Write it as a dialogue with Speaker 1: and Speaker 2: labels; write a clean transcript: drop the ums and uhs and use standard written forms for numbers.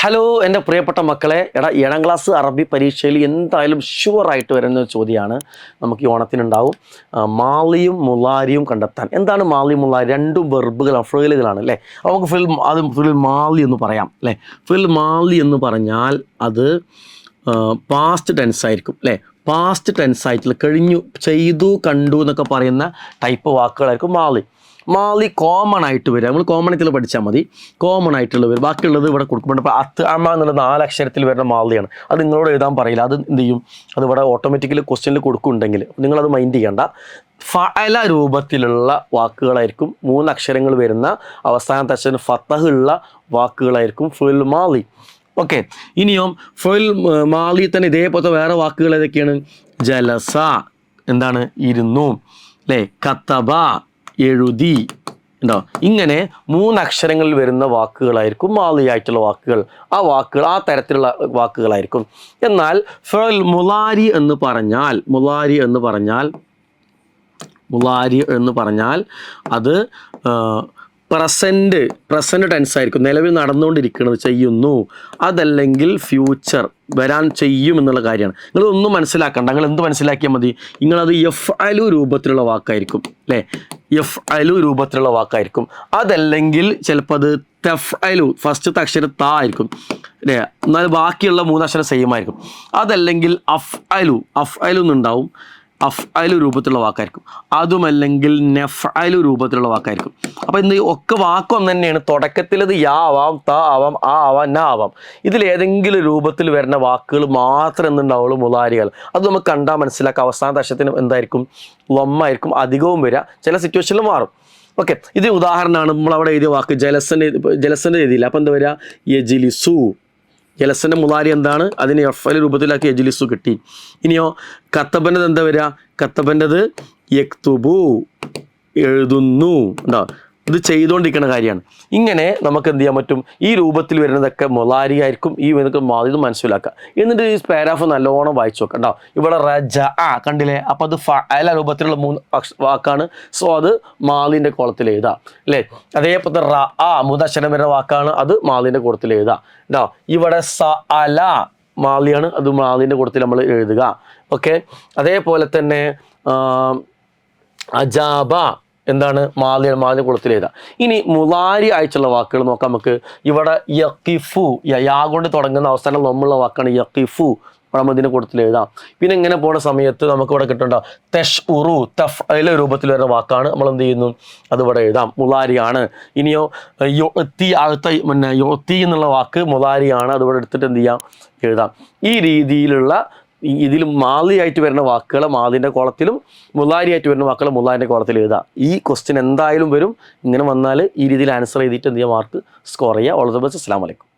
Speaker 1: Hello എൻ്റെ പ്രിയപ്പെട്ട മക്കളെ, ഏഴാം ക്ലാസ് അറബി പരീക്ഷയിൽ എന്തായാലും ഷുവറായിട്ട് വരുന്ന ചോദ്യമാണ് നമുക്ക് ഈ ഓണത്തിനുണ്ടാവും. മാളിയും മുലാരിയും കണ്ടെത്താൻ. എന്താണ് മാളി മുലാരി? രണ്ടും വെർബുകളാണ്, ഫിലുകളാണ് അല്ലേ. അപ്പോൾ നമുക്ക് ഫിൽ മാളി എന്ന് പറയാം അല്ലേ. ഫിൽ മാളി എന്ന് പറഞ്ഞാൽ അത് പാസ്റ്റ് ടെൻസ് ആയിരിക്കും അല്ലേ. പാസ്റ്റ് ടെൻസ് ആയിട്ടുള്ള കഴിഞ്ഞു, ചെയ്തു, കണ്ടു എന്നൊക്കെ പറയുന്ന ടൈപ്പ് വാക്കുകളായിരിക്കും മാളി. മാളി കോമൺ ആയിട്ട് വരിക, നമ്മൾ കോമൺ ആയിട്ടുള്ള പഠിച്ചാൽ മതി. കോമൺ ആയിട്ടുള്ള വരും, ബാക്കിയുള്ളത് ഇവിടെ കൊടുക്കുമ്പോൾ ഇപ്പോൾ അത്അമ എന്നുള്ള 4 അക്ഷരത്തിൽ വരുന്ന മാളിയാണ്. അത് നിങ്ങളോട് എഴുതാൻ പറയില്ല, അത് എന്ത് ചെയ്യും, അത് ഇവിടെ ഓട്ടോമാറ്റിക്കലി ക്വസ്റ്റ്യനിൽ കൊടുക്കുന്നുണ്ടെങ്കിൽ നിങ്ങളത് മൈൻഡ് ചെയ്യണ്ട. ഫഅല രൂപത്തിലുള്ള വാക്കുകളായിരിക്കും, 3 അക്ഷരങ്ങൾ വരുന്ന അവസാനത്തെ അക്ഷരം ഫതഹ് ഉള്ള വാക്കുകളായിരിക്കും ഫിൽ മാളി. ഓക്കെ, ഇനിയും ഫിൽ മാളി തന്നെ ഇതേപോലത്തെ വേറെ വാക്കുകൾ ഏതൊക്കെയാണ്? ജലസ, എന്താണ്, ഇരുന്നു അല്ലേ. കതബ, എഴുതി ഉണ്ടോ. ഇങ്ങനെ 3 അക്ഷരങ്ങളിൽ വരുന്ന വാക്കുകളായിരിക്കും മാളിയായിട്ടുള്ള വാക്കുകൾ. ആ വാക്കുകൾ ആ തരത്തിലുള്ള വാക്കുകളായിരിക്കും. എന്നാൽ ഫിൽ മുലാരി എന്ന് പറഞ്ഞാൽ അത് പ്രസൻറ്റ് ടെൻസ് ആയിരിക്കും, നിലവിൽ നടന്നുകൊണ്ടിരിക്കുന്നത്, ചെയ്യുന്നു. അതല്ലെങ്കിൽ ഫ്യൂച്ചർ, വരാൻ ചെയ്യും എന്നുള്ള കാര്യമാണ്. നിങ്ങളൊന്നും മനസ്സിലാക്കണ്ട, നിങ്ങൾ എന്ത് മനസ്സിലാക്കിയാൽ മതി, നിങ്ങളത് യഫ്അലു രൂപത്തിലുള്ള വാക്കായിരിക്കും അല്ലേ. യഫ്അലു രൂപത്തിലുള്ള വാക്കായിരിക്കും. അതല്ലെങ്കിൽ ചിലപ്പോൾ അത് തഫ്അലു, ഫസ്റ്റത്തെ അക്ഷരം താ ആയിരിക്കും അല്ലേ. എന്നാൽ ബാക്കിയുള്ള 3 അക്ഷരം സെയിം ആയിരിക്കും. അതല്ലെങ്കിൽ അഫ്അലു എന്നുണ്ടാവും, അഫ്അലു രൂപത്തിലുള്ള വാക്കായിരിക്കും. അതുമല്ലെങ്കിൽ നഫ്അലു രൂപത്തിലുള്ള വാക്കായിരിക്കും. അപ്പോൾ ഇന്ന് ഒക്കെ വാക്കും ഒന്ന് തന്നെയാണ്. തുടക്കത്തിൽ ഇത് യാ ആവാം, ത ആവാം, ആ ആവാം, ന ആവാം. ഇതിലേതെങ്കിലും രൂപത്തിൽ വരുന്ന വാക്കുകൾ മാത്രമേ എന്തുണ്ടാവുള്ളൂ, മുലാരികൾ. അത് നമുക്ക് കണ്ടാൽ മനസ്സിലാക്കാം. അവസാനത്തെ അക്ഷരത്തിന് എന്തായിരിക്കും, ലൊമ്മായിരിക്കും അധികവും വരിക, ചില സിറ്റുവേഷനിൽ മാറും. ഓക്കെ, ഇത് ഉദാഹരണമാണ്. നമ്മളവിടെ എഴുതിയ വാക്ക് ജലസൻ്റെ എഴുതിയില്ല. അപ്പോൾ എന്താ വരിക, യജിലിസു. ജലസൻ്റെ മുലാരി എന്താണ്, അതിന് എഫ്അൽ രൂപത്തിലാക്കി യജ്ലിസു കിട്ടി. ഇനിയോ കത്തബൻ്റെത് എന്താ വരിക, കത്തബൻ്റെത് യക്തുബു, എഴുതുന്നു ഉണ്ടോ. ഇത് ചെയ്തുകൊണ്ടിരിക്കുന്ന കാര്യമാണ്. ഇങ്ങനെ നമുക്ക് എന്ത് ചെയ്യാൻ പറ്റും, ഈ രൂപത്തിൽ വരുന്നതൊക്കെ മുലാരി ആയിരിക്കും. ഈ മാതിരി മനസ്സിലാക്കുക. എന്നിട്ട് ഈ പാരാഗ്രാഫ് നല്ലോണം വായിച്ചു നോക്കാം കേട്ടോ. ഇവിടെ റജ കണ്ടില്ലേ, അപ്പോൾ അത് ഫഅല രൂപത്തിലുള്ള 3 വാക്കാണ്. സോ അത് മാലിൻ്റെ കോളത്തിൽ എഴുതാം അല്ലേ. അതേപോലെ റ 3 അക്ഷരം വരുന്ന വാക്കാണ്, അത് മാലിൻ്റെ കൂട്ടത്തിൽ എഴുതാം കേട്ടോ. ഇവിടെ സഅല മാലിയാണ്, അത് മാലിൻ്റെ കൂട്ടത്തിൽ നമ്മൾ എഴുതുക. ഓക്കെ, അതേപോലെ തന്നെ അജാബ എന്താണ്, മാലിൻ്റെ കുളത്തിൽ എഴുതാം. ഇനി മുലാരി ആയിട്ടുള്ള വാക്കുകൾ നോക്കാം നമുക്ക്. ഇവിടെ യഖിഫു, യാ കൊണ്ട് തുടങ്ങുന്ന അവസാനം നമ്മളുള്ള വാക്കാണ് യഖിഫു, ഇതിൻ്റെ കൂട്ടത്തിൽ എഴുതാം. പിന്നെ ഇങ്ങനെ പോകുന്ന സമയത്ത് നമുക്ക് ഇവിടെ കിട്ടേണ്ട തഷ്ഉറു, തഫ്അല രൂപത്തിൽ വരുന്ന വാക്കാണ്, നമ്മൾ എന്ത് ചെയ്യുന്നു, അത് ഇവിടെ എഴുതാം, മുലാരിയാണ്. ഇനിയോ യുഅ്തി, യുഅ്തി എന്നുള്ള വാക്ക് മുലാരിയാണ്, അതിവിടെ എടുത്തിട്ട് എന്ത് ചെയ്യാം, എഴുതാം. ഈ രീതിയിലുള്ള ഇതിൽ മാലിയായിട്ട് വരുന്ന വാക്കുകൾ മാലിൻ്റെ കോളത്തിലും മുലാരിയായിട്ട് വരുന്ന വാക്കുകൾ മുലാരിൻ്റെ കോളത്തിൽ എഴുതുക. ഈ ക്വസ്റ്റ്യൻ എന്തായാലും വരും. ഇങ്ങനെ വന്നാൽ ഈ രീതിയിൽ ആൻസർ ചെയ്തിട്ട് എന്ത് ചെയ്യുക, മാർക്ക് സ്കോർ ചെയ്യുക. All the best. അസ്സലാമു അലൈക്കും.